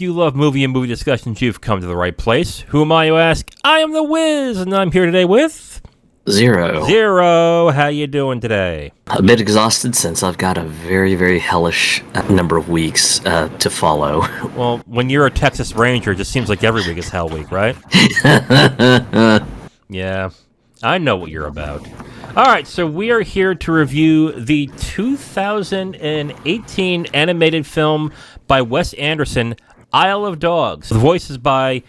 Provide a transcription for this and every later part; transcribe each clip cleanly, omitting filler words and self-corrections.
you love movie and movie discussions, you've come to the right place. Who am I, you ask? I am the Wiz, and I'm here today with... Zero. How you doing today? A bit exhausted since I've got a very, very hellish number of weeks to follow. Well, when you're a Texas Ranger, it just seems like every week is Hell Week, right? Yeah, I know what you're about. All right, so we are here to review the 2018 animated film by Wes Anderson, Isle of Dogs. The voices by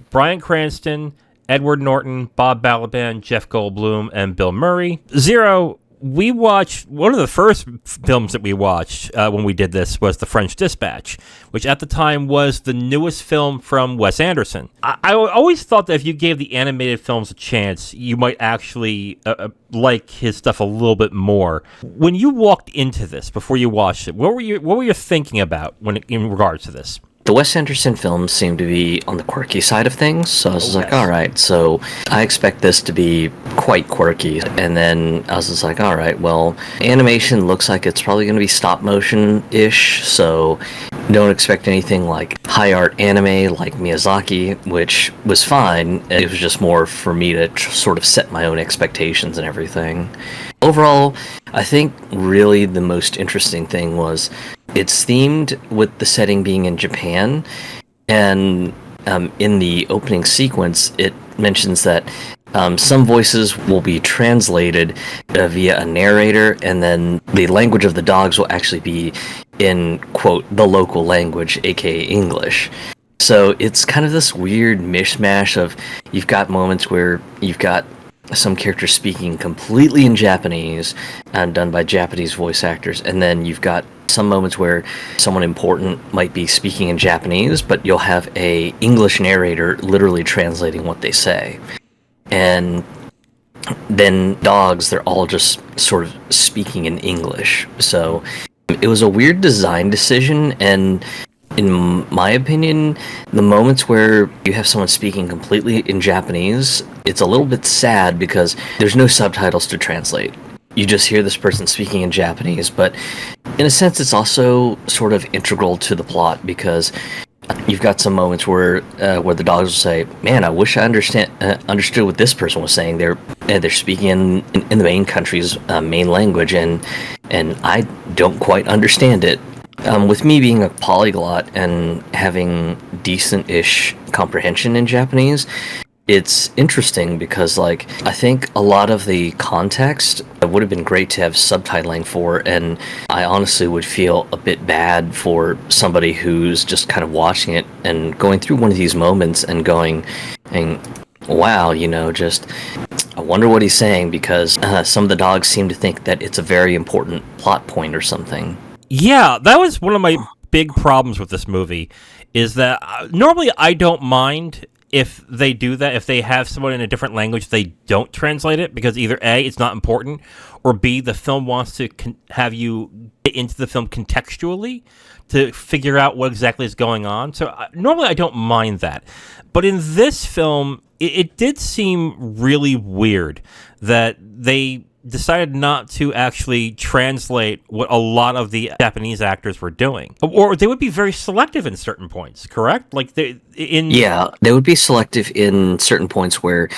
Bryan Cranston, Edward Norton, Bob Balaban, Jeff Goldblum, and Bill Murray. Zero, we watched, one of the first films that we watched when we did this was The French Dispatch, which at the time was the newest film from Wes Anderson. I always thought that if you gave the animated films a chance, you might actually like his stuff a little bit more. When you walked into this, before you watched it, what were you thinking about in regards to this? The Wes Anderson films seem to be on the quirky side of things, so I was just like, all right, so I expect this to be quite quirky. And then I was just like, all right, well, animation looks like it's probably going to be stop motion-ish, so don't expect anything like high art anime like Miyazaki, which was fine. It was just more for me to sort of set my own expectations and everything. Overall, I think really the most interesting thing was it's themed with the setting being in Japan, and in the opening sequence, it mentions that some voices will be translated via a narrator, and then the language of the dogs will actually be in, quote, the local language, aka English. So it's kind of this weird mishmash of, you've got moments where you've got some characters speaking completely in Japanese and done by Japanese voice actors, and then you've got some moments where someone important might be speaking in Japanese, but you'll have a English narrator literally translating what they say. And then dogs, they're all just sort of speaking in English. So it was a weird design decision, and in my opinion, the moments where you have someone speaking completely in Japanese, it's a little bit sad because there's no subtitles to translate. You just hear this person speaking in Japanese, but in a sense it's also sort of integral to the plot, because you've got some moments where the dogs will say, man, I wish I understood what this person was saying. They're speaking in the main country's main language, and I don't quite understand it. With me being a polyglot and having decent-ish comprehension in Japanese, it's interesting because, like, I think a lot of the context would have been great to have subtitling for, and I honestly would feel a bit bad for somebody who's just kind of watching it and going through one of these moments and going, wow, just, I wonder what he's saying, because some of the dogs seem to think that it's a very important plot point or something. Yeah, that was one of my big problems with this movie, is that normally I don't mind if they do that, if they have someone in a different language, they don't translate it, because either A, it's not important, or B, the film wants to have you get into the film contextually to figure out what exactly is going on. So normally I don't mind that. But in this film, it did seem really weird that they decided not to actually translate what a lot of the Japanese actors were doing. Or they would be very selective in certain points, correct? Yeah, they would be selective in certain points where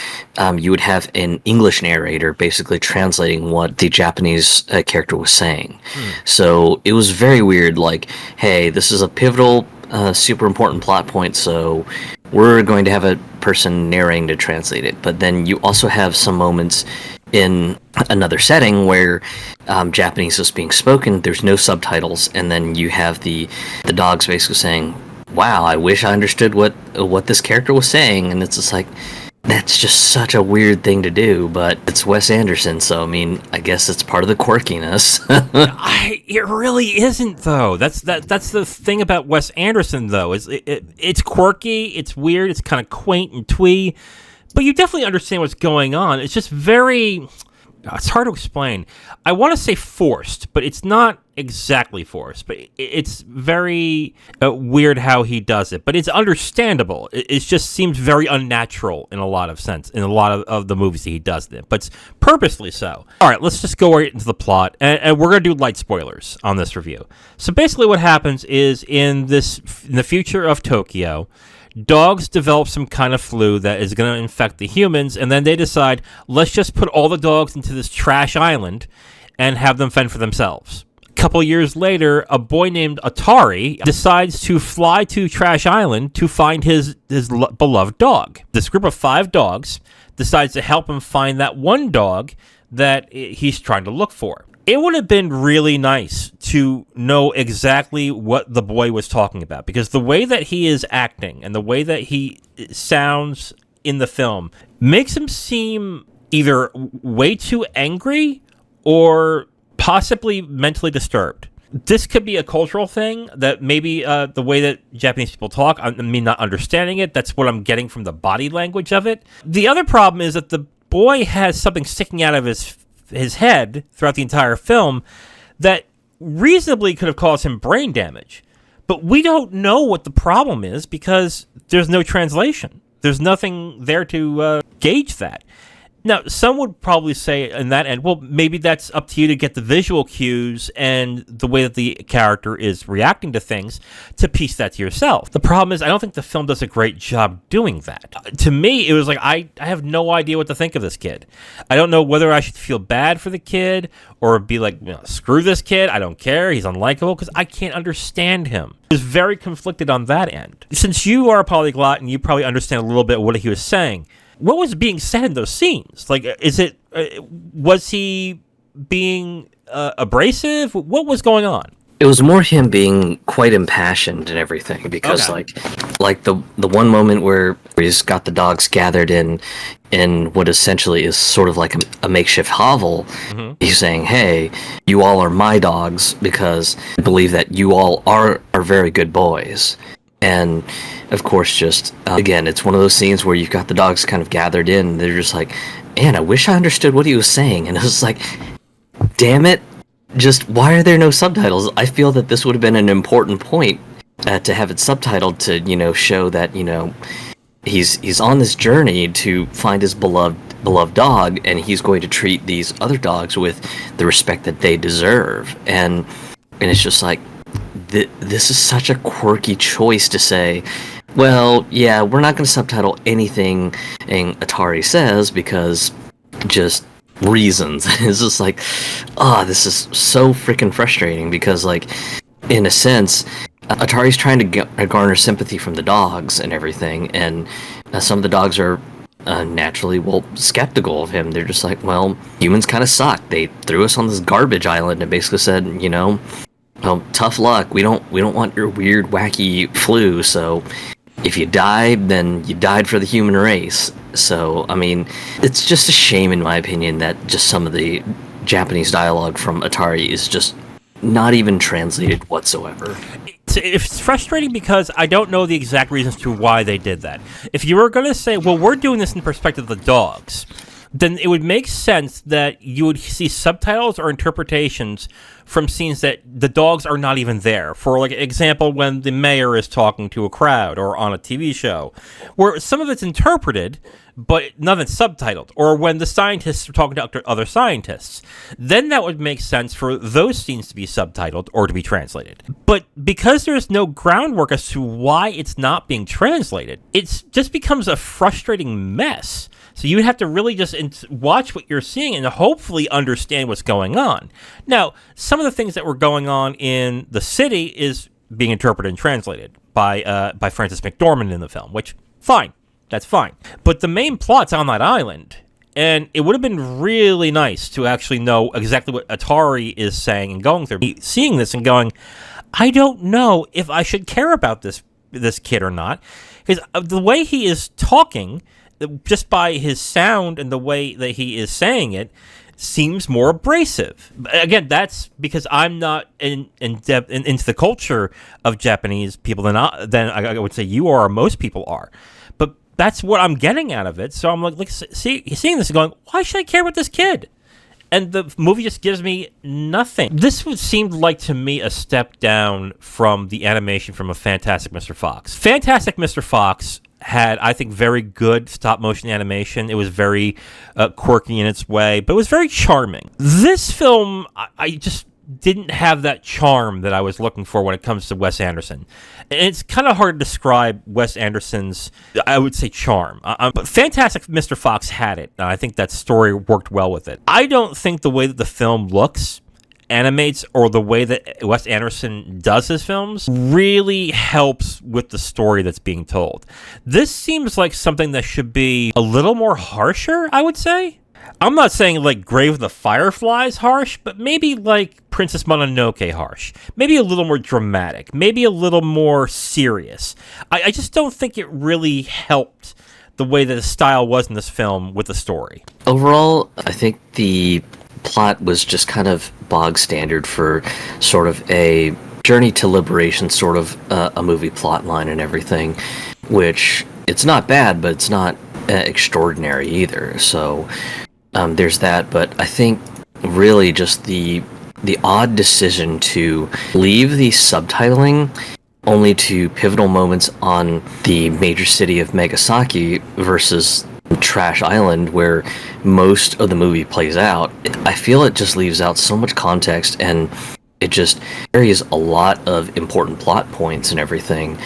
you would have an English narrator basically translating what the Japanese character was saying. So it was very weird, like, hey, this is a pivotal, super important plot point, so we're going to have a person narrating to translate it. But then you also have some moments in another setting where Japanese is being spoken, there's no subtitles, and then you have the dogs basically saying, wow, I wish I understood what this character was saying, and it's just like, that's just such a weird thing to do, but it's Wes Anderson, so I mean, I guess it's part of the quirkiness. It really isn't, though. That's the thing about Wes Anderson, though, is it's quirky, it's weird, it's kind of quaint and twee, but you definitely understand what's going on. It's just very, It's hard to explain. I want to say forced, but it's not exactly forced. But it's very weird how he does it. But it's understandable. It just seems very unnatural in a lot of sense, in a lot of the movies that he does it. But it's purposely so. All right, let's just go right into the plot. And we're going to do light spoilers on this review. So basically what happens is in the future of Tokyo, dogs develop some kind of flu that is going to infect the humans, and then they decide, let's just put all the dogs into this trash island and have them fend for themselves. A couple years later, a boy named Atari decides to fly to Trash Island to find his beloved dog. This group of 5 dogs decides to help him find that one dog that he's trying to look for. It would have been really nice to know exactly what the boy was talking about, because the way that he is acting and the way that he sounds in the film makes him seem either way too angry or possibly mentally disturbed. This could be a cultural thing that maybe the way that Japanese people talk, I mean, not understanding it, that's what I'm getting from the body language of it. The other problem is that the boy has something sticking out of his head throughout the entire film that reasonably could have caused him brain damage. But we don't know what the problem is because there's no translation. There's nothing there to gauge that. Now, some would probably say in that end, well, maybe that's up to you to get the visual cues and the way that the character is reacting to things to piece that to yourself. The problem is I don't think the film does a great job doing that. To me, it was like, I have no idea what to think of this kid. I don't know whether I should feel bad for the kid or be like, screw this kid, I don't care, he's unlikable, because I can't understand him. I was very conflicted on that end. Since you are a polyglot and you probably understand a little bit what he was saying, what was being said in those scenes? Like, was he being abrasive? What was going on? It was more him being quite impassioned and everything, because like the one moment where he's got the dogs gathered in what essentially is sort of like a makeshift hovel. Mm-hmm. He's saying, "Hey, you all are my dogs because I believe that you all are very good boys." And of course, just again, it's one of those scenes where you've got the dogs kind of gathered in. And they're just like, "Man, I wish I understood what he was saying." And it was like, "Damn it! Just why are there no subtitles?" I feel that this would have been an important point to have it subtitled to show that he's on this journey to find his beloved dog, and he's going to treat these other dogs with the respect that they deserve. And it's just like, this is such a quirky choice to say, well, yeah, we're not going to subtitle anything Atari says because just reasons. It's just like, this is so freaking frustrating because, like, in a sense, Atari's trying to garner sympathy from the dogs and everything, and some of the dogs are naturally, skeptical of him. They're just like, well, humans kind of suck. They threw us on this garbage island and basically said, well, tough luck. We don't want your weird, wacky flu. So if you died, then you died for the human race. So, I mean, it's just a shame, in my opinion, that just some of the Japanese dialogue from Atari is just not even translated whatsoever. It's frustrating because I don't know the exact reasons to why they did that. If you were going to say, well, we're doing this in perspective of the dogs, then it would make sense that you would see subtitles or interpretations from scenes that the dogs are not even there. For like example, when the mayor is talking to a crowd or on a TV show, where some of it's interpreted, but none of it's subtitled. Or when the scientists are talking to other scientists, then that would make sense for those scenes to be subtitled or to be translated. But because there's no groundwork as to why it's not being translated, it just becomes a frustrating mess. So you have to really just watch what you're seeing and hopefully understand what's going on. Now, some of the things that were going on in the city is being interpreted and translated by Frances McDormand in the film, which, fine. That's fine. But the main plot's on that island, and it would have been really nice to actually know exactly what Atari is saying and going through. Seeing this and going, I don't know if I should care about this kid or not. Because the way he is talking, just by his sound and the way that he is saying it, seems more abrasive. Again, that's because I'm not into the culture of Japanese people than I would say you are or most people are. But that's what I'm getting out of it. So I'm like seeing this and going, why should I care about this kid? and the movie just gives me nothing. This would seem like to me a step down from the animation from a Fantastic Mr. Fox. Fantastic Mr. Fox had, I think, very good stop-motion animation. It was very quirky in its way, but it was very charming. This film, I just didn't have that charm that I was looking for when it comes to Wes Anderson. And it's kind of hard to describe Wes Anderson's, I would say, charm. But Fantastic Mr. Fox had it. I think that story worked well with it. I don't think the way that the film looks, animates, or the way that Wes Anderson does his films really helps with the story that's being told. This seems like something that should be a little more harsher, I would say. I'm not saying like Grave of the Fireflies harsh, but maybe like Princess Mononoke harsh. Maybe a little more dramatic. Maybe a little more serious. I just don't think it really helped the way that the style was in this film with the story. Overall, I think the plot was just kind of bog standard for sort of a journey to liberation sort of a movie plot line and everything, which it's not bad, but it's not extraordinary either. So there's that, but I think really just the odd decision to leave the subtitling only to pivotal moments on the major city of Megasaki versus Trash Island, where most of the movie plays out. I feel it just leaves out so much context, and it just carries a lot of important plot points and everything.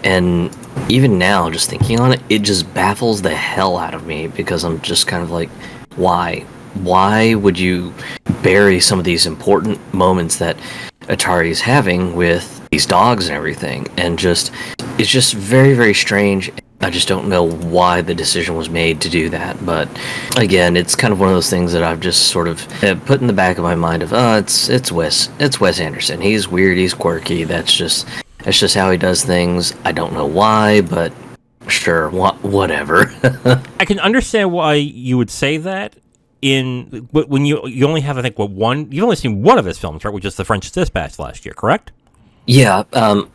And even now, just thinking on it, it just baffles the hell out of me, because I'm just kind of like, why? Why would you bury some of these important moments that Atari is having with these dogs and everything? And just, it's just very, very strange. I just don't know why the decision was made to do that. But again, it's kind of one of those things that I've just sort of put in the back of my mind of, it's Wes Anderson. He's weird, he's quirky. That's just how he does things. I don't know why, but sure, whatever. I can understand why you would say that when you only have, I think, you've only seen one of his films, right, which is The French Dispatch last year, correct? Yeah,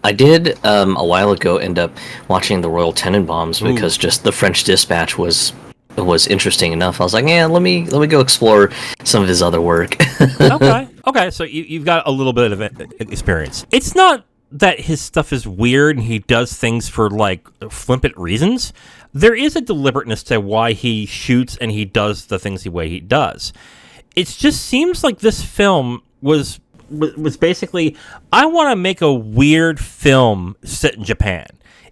I did a while ago end up watching The Royal Tenenbaums because just The French Dispatch was interesting enough. I was like, yeah, let me go explore some of his other work. Okay, so you've got a little bit of experience. It's not that his stuff is weird and he does things for like flippant reasons. There is a deliberateness to why he shoots and he does the things the way he does. It just seems like this film was basically, I want to make a weird film set in Japan.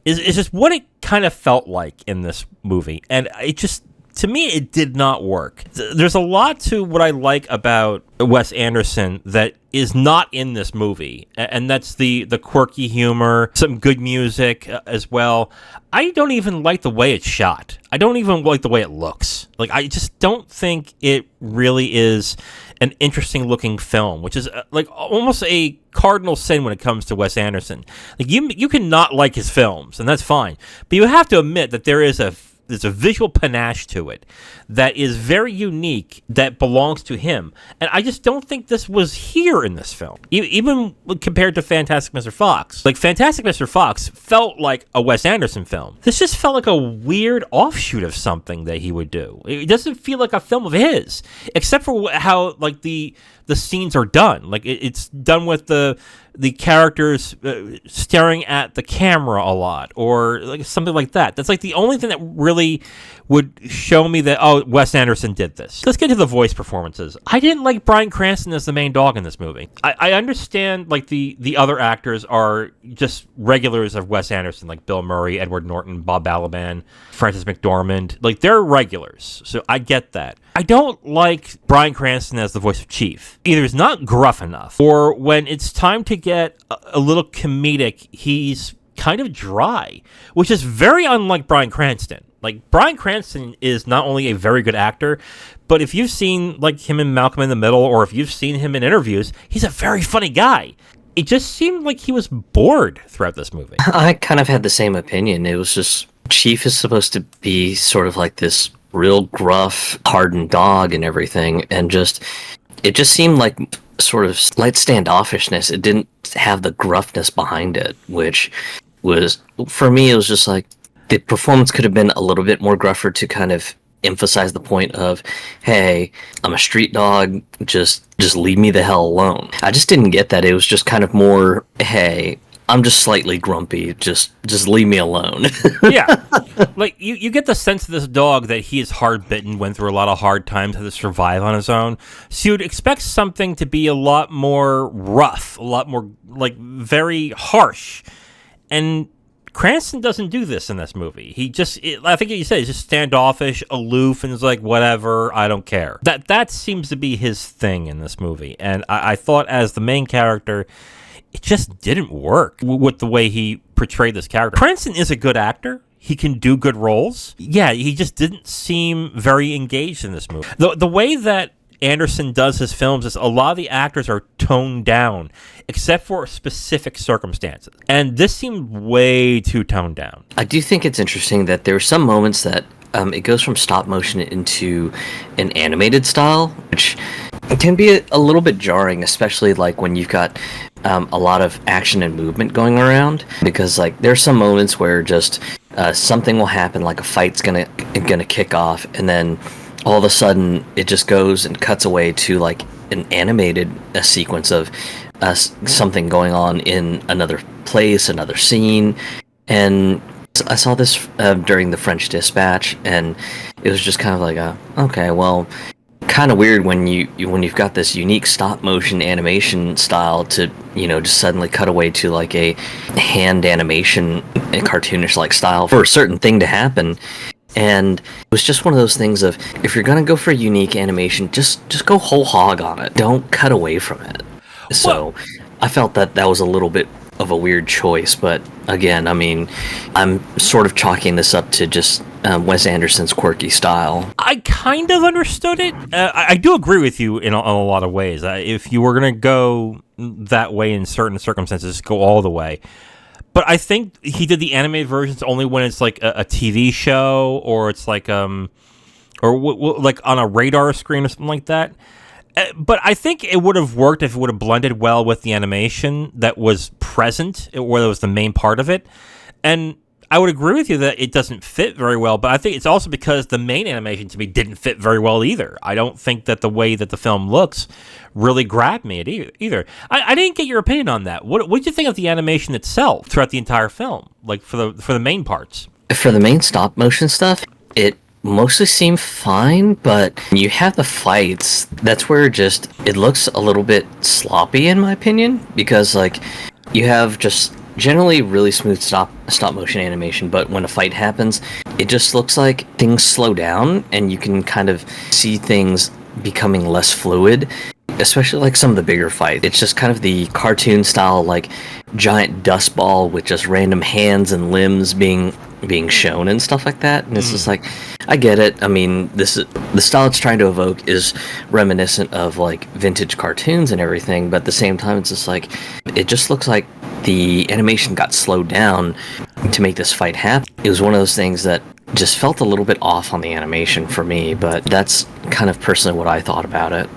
Is just what it kind of felt like in this movie, and it just, to me, it did not work. There's a lot to what I like about Wes Anderson that is not in this movie, and that's the quirky humor, some good music as well. I don't even like the way it's shot. I don't even like the way it looks. Like, I just don't think it really is an interesting looking film, which is like almost a cardinal sin when it comes to Wes Anderson. Like, you can not like his films, and that's fine, but you have to admit that there's a visual panache to it that is very unique, that belongs to him. And I just don't think this was here in this film, even compared to Fantastic Mr. Fox. Like, Fantastic Mr. Fox felt like a Wes Anderson film. This just felt like a weird offshoot of something that he would do. It doesn't feel like a film of his, except for how like the scenes are done. Like, it's done with the characters staring at the camera a lot, or like something like that. That's like the only thing that really would show me that, oh, Wes Anderson did this. Let's get to the voice performances. I didn't like Bryan Cranston as the main dog in this movie. I understand like the other actors are just regulars of Wes Anderson, like Bill Murray, Edward Norton, Bob Balaban, Frances McDormand. Like, they're regulars, so I get that. I don't like Bryan Cranston as the voice of Chief. Either he's not gruff enough, or when it's time to get a little comedic, he's kind of dry, which is very unlike Bryan Cranston. Like, Bryan Cranston is not only a very good actor, but if you've seen like him in Malcolm in the Middle, or if you've seen him in interviews, he's a very funny guy. It just seemed like he was bored throughout this movie. I kind of had the same opinion. It was just, Chief is supposed to be sort of like this real gruff, hardened dog and everything, and it just seemed like sort of slight standoffishness. It didn't have the gruffness behind it, which was, for me, it was just like, the performance could have been a little bit more gruffer to kind of emphasize the point of, hey, I'm a street dog, just leave me the hell alone. I just didn't get that. It was just kind of more, hey, I'm just slightly grumpy, just leave me alone. Yeah. Like, you get the sense of this dog that he is hard-bitten, went through a lot of hard times, had to survive on his own. So you'd expect something to be a lot more rough, a lot more, like, very harsh. And Cranston doesn't do this in this movie. I think you said, he's just standoffish, aloof, and is like, whatever, I don't care. That seems to be his thing in this movie. And I thought as the main character, it just didn't work with the way he portrayed this character. Cranston is a good actor. He can do good roles. Yeah, he just didn't seem very engaged in this movie. The way that Anderson does his films is a lot of the actors are toned down, except for specific circumstances. And this seemed way too toned down. I do think it's interesting that there are some moments that it goes from stop motion into an animated style, which can be a little bit jarring, especially like when you've got a lot of action and movement going around, because like there's some moments where just something will happen, like a fight's gonna kick off, and then all of a sudden it just goes and cuts away to like an animated sequence of something going on in another place, another scene. And I saw this during the French Dispatch, and it was just kind of like, okay, well, kind of weird when you've got this unique stop motion animation style to just suddenly cut away to like a hand animation, a cartoonish like style for a certain thing to happen. And it was just one of those things of, if you're gonna go for unique animation, just go whole hog on it. Don't cut away from it. So I felt that was a little bit of a weird choice, but again, I mean, I'm sort of chalking this up to just Wes Anderson's quirky style. I kind of understood it. I do agree with you in a lot of ways. If you were going to go that way in certain circumstances, go all the way. But I think he did the animated versions only when it's like a TV show, or it's like like on a radar screen or something like that. But I think it would have worked if it would have blended well with the animation that was present, where that was the main part of it. And I would agree with you that it doesn't fit very well, but I think it's also because the main animation to me didn't fit very well either. I don't think that the way that the film looks really grabbed me either. I didn't get your opinion on that. What did you think of the animation itself throughout the entire film, like for the main parts? For the main stop motion stuff, it mostly seemed fine, but you have the fights, that's where it looks a little bit sloppy in my opinion, because like you have just generally really smooth stop motion animation, but when a fight happens, it just looks like things slow down and you can kind of see things becoming less fluid, especially like some of the bigger fights. It's just kind of the cartoon style, like giant dust ball with just random hands and limbs being shown and stuff like that. And it's just like, I get it. I mean, the style it's trying to evoke is reminiscent of like vintage cartoons and everything, but at the same time, it's just like, it just looks like the animation got slowed down to make this fight happen. It was one of those things that just felt a little bit off on the animation for me, but that's kind of personally what I thought about it.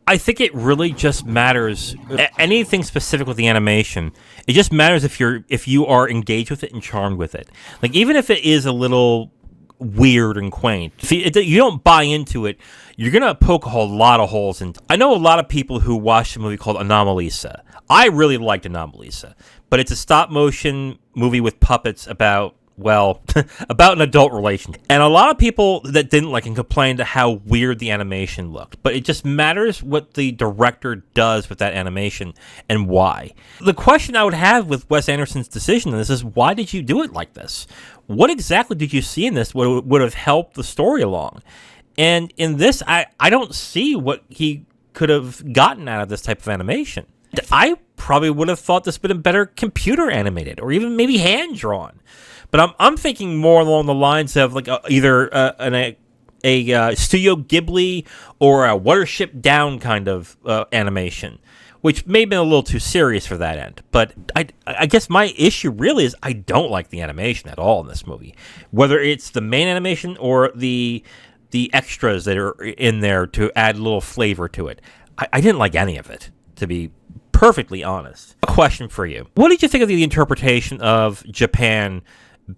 I think it really just matters. Anything specific with the animation, it just matters if you are engaged with it and charmed with it. Like, even if it is a little weird and quaint, if you don't buy into it, you're gonna poke a whole lot of holes in. I know a lot of people who watched a movie called Anomalisa. I really liked Anomalisa, but it's a stop motion movie with puppets about an adult relationship. And a lot of people that didn't like and complained to how weird the animation looked. But it just matters what the director does with that animation and why. The question I would have with Wes Anderson's decision in this is, why did you do it like this? What exactly did you see in this would have helped the story along? And in this, I don't see what he could have gotten out of this type of animation. I probably would have thought this would have been better computer animated, or even maybe hand drawn. But I'm thinking more along the lines of like either a Studio Ghibli or a Watership Down kind of animation, which may have been a little too serious for that end. But I guess my issue really is I don't like the animation at all in this movie, whether it's the main animation or the extras that are in there to add a little flavor to it. I didn't like any of it, to be perfectly honest. A question for you. What did you think of the interpretation of Japan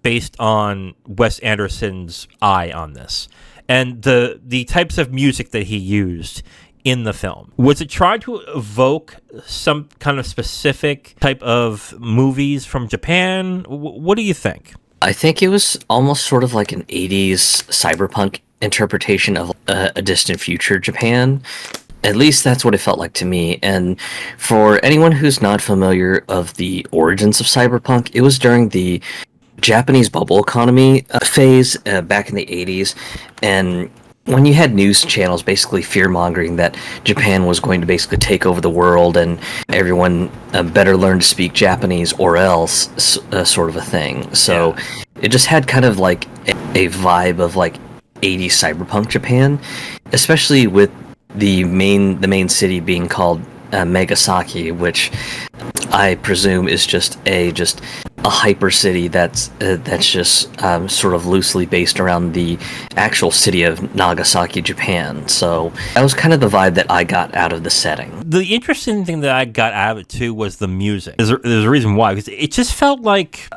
based on Wes Anderson's eye on this? and the types of music that he used in the film. Was it trying to evoke some kind of specific type of movies from Japan? What do you think? I think it was almost sort of like an 80s cyberpunk interpretation of a distant future Japan. At least that's what it felt like to me. And for anyone who's not familiar of the origins of cyberpunk, it was during the Japanese bubble economy phase back in the 80s. And when you had news channels basically fear-mongering that Japan was going to basically take over the world and everyone better learn to speak Japanese or else, sort of a thing. So it just had kind of like a vibe of like 80s cyberpunk Japan, especially with the main city being called Megasaki, which I presume is just a hyper city that's just sort of loosely based around the actual city of Nagasaki, Japan. So that was kind of the vibe that I got out of the setting. The interesting thing that I got out of it too was the music. There's a reason why, because it just felt like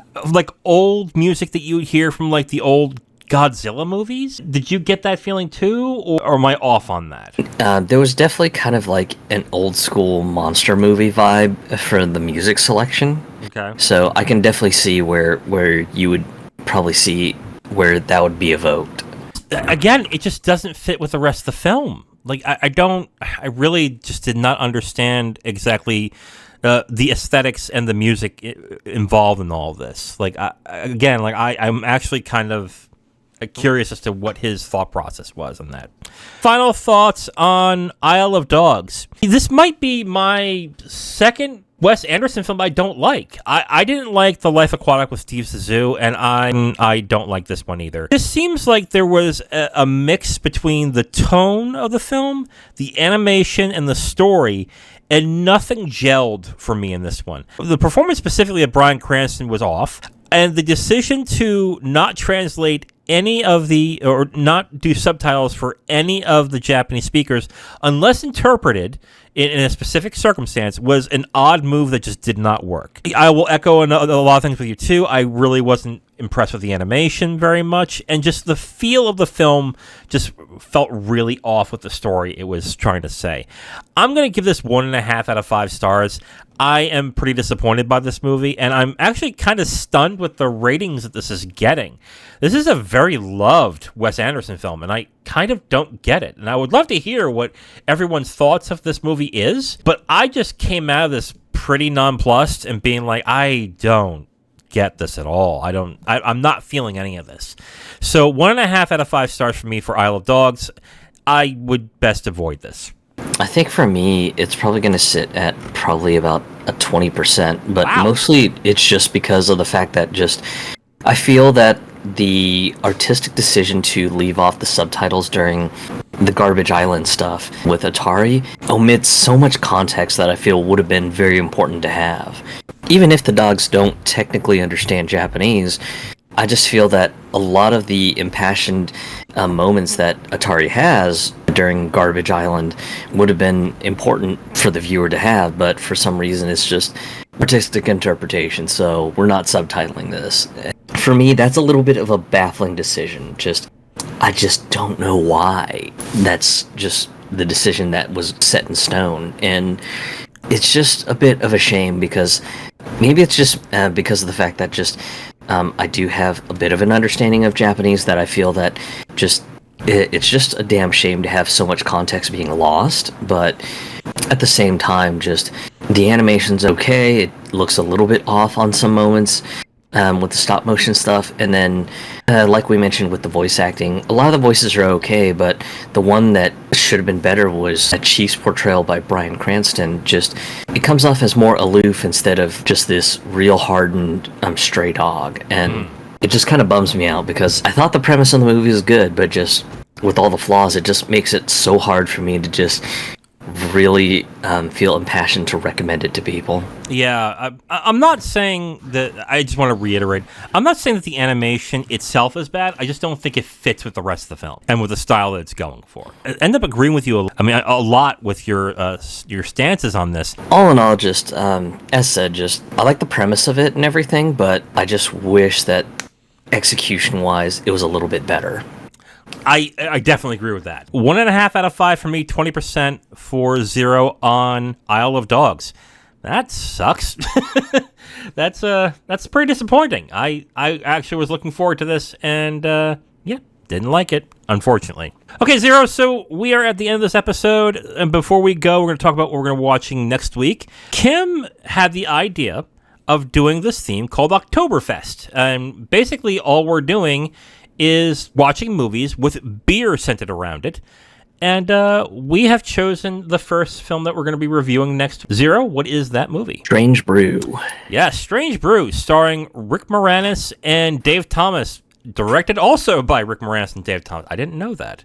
old music that you would hear from like the old Godzilla movies. Did you get that feeling too, or am I off on that? There was definitely kind of like an old school monster movie vibe for the music selection. Okay. So I can definitely see where you would probably see where that would be evoked. Again, it just doesn't fit with the rest of the film. Like I really just did not understand exactly the aesthetics and the music involved in all of this. Like I'm actually kind of curious as to what his thought process was on that. Final thoughts on Isle of Dogs. This might be my second Wes Anderson film I don't like. I didn't like The Life Aquatic with Steve Zissou, and I don't like this one either. It seems like there was a mix between the tone of the film, the animation, and the story, and nothing gelled for me in this one. The performance specifically of Bryan Cranston was off, and the decision to not translate any of the, or not do subtitles for any of the Japanese speakers, unless interpreted in a specific circumstance, was an odd move that just did not work. I will echo a lot of things with you too. I really wasn't impressed with the animation very much, and just the feel of the film just felt really off with the story it was trying to say. I'm going to give this 1.5 out of 5 stars. I am pretty disappointed by this movie, and I'm actually kind of stunned with the ratings that this is getting. This is a very loved Wes Anderson film, and I kind of don't get it. And I would love to hear what everyone's thoughts of this movie is, but I just came out of this pretty nonplussed and being like, I don't get this at all. I'm not feeling any of this. So 1.5 out of 5 stars for me for Isle of Dogs. I would best avoid this. I think for me, it's probably going to sit at probably about a 20%, but Wow. Mostly it's just because of the fact that I feel that the artistic decision to leave off the subtitles during the Garbage Island stuff with Atari omits so much context that I feel would have been very important to have. Even if the dogs don't technically understand Japanese, I just feel that a lot of the impassioned moments that Atari has during Garbage Island would have been important for the viewer to have, but for some reason it's just artistic interpretation, so we're not subtitling this. For me, that's a little bit of a baffling decision. I just don't know why. That's just the decision that was set in stone, and it's just a bit of a shame because maybe it's just because of the fact that I do have a bit of an understanding of Japanese, that I feel that it's just a damn shame to have so much context being lost, but at the same time, just the animation's okay. It looks a little bit off on some moments with the stop motion stuff, and then like we mentioned with the voice acting, a lot of the voices are okay, but the one that should have been better was Chief's portrayal by Bryan Cranston. It comes off as more aloof instead of just this real hardened stray dog, and it just kind of bums me out because I thought the premise of the movie was good, but just with all the flaws, it just makes it so hard for me to just really feel impassioned to recommend it to people. Yeah, I'm not saying that. I just want to reiterate, I'm not saying that the animation itself is bad. I just don't think it fits with the rest of the film and with the style that it's going for. I end up agreeing with you a lot with your stances on this. All in all, as said, I like the premise of it and everything, but I just wish that execution-wise, it was a little bit better. I definitely agree with that. 1.5 out of 5 for me, 20% for Zero on Isle of Dogs. That sucks. That's pretty disappointing. I actually was looking forward to this, and didn't like it, unfortunately. Okay, Zero, so we are at the end of this episode, and before we go, we're going to talk about what we're going to be watching next week. Kim had the idea of doing this theme called Oktoberfest, and basically all we're doing is watching movies with beer centered around it. And we have chosen the first film that we're going to be reviewing next. Zero, what is that movie? Strange Brew. Yeah, Strange Brew, starring Rick Moranis and Dave Thomas. Directed also by Rick Moranis and Dave Thomas. I didn't know that.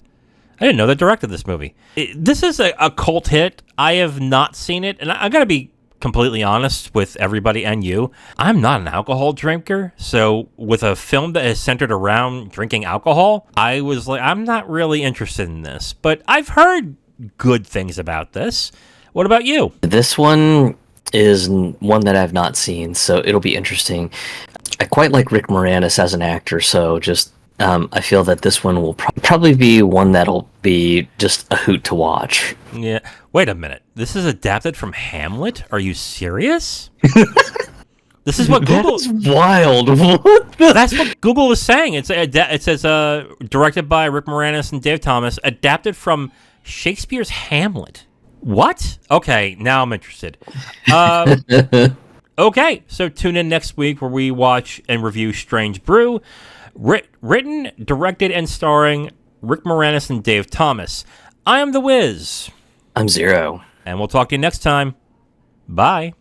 I didn't know they directed this movie. This is a cult hit. I have not seen it. And I got to be completely honest with everybody and you. I'm not an alcohol drinker. So with a film that is centered around drinking alcohol, I was like, I'm not really interested in this. But I've heard good things about this. What about you? This one is one that I've not seen, so it'll be interesting. I quite like Rick Moranis as an actor, so just I feel that this one will probably be one that'll be just a hoot to watch. Yeah. Wait a minute. This is adapted from Hamlet? Are you serious? This is what Google... That's wild. That's what Google is saying. It says directed by Rick Moranis and Dave Thomas, adapted from Shakespeare's Hamlet. What? Okay, now I'm interested. Okay, so tune in next week where we watch and review Strange Brew, written, directed, and starring Rick Moranis and Dave Thomas. I am The Wiz. I'm Zero. And we'll talk to you next time. Bye.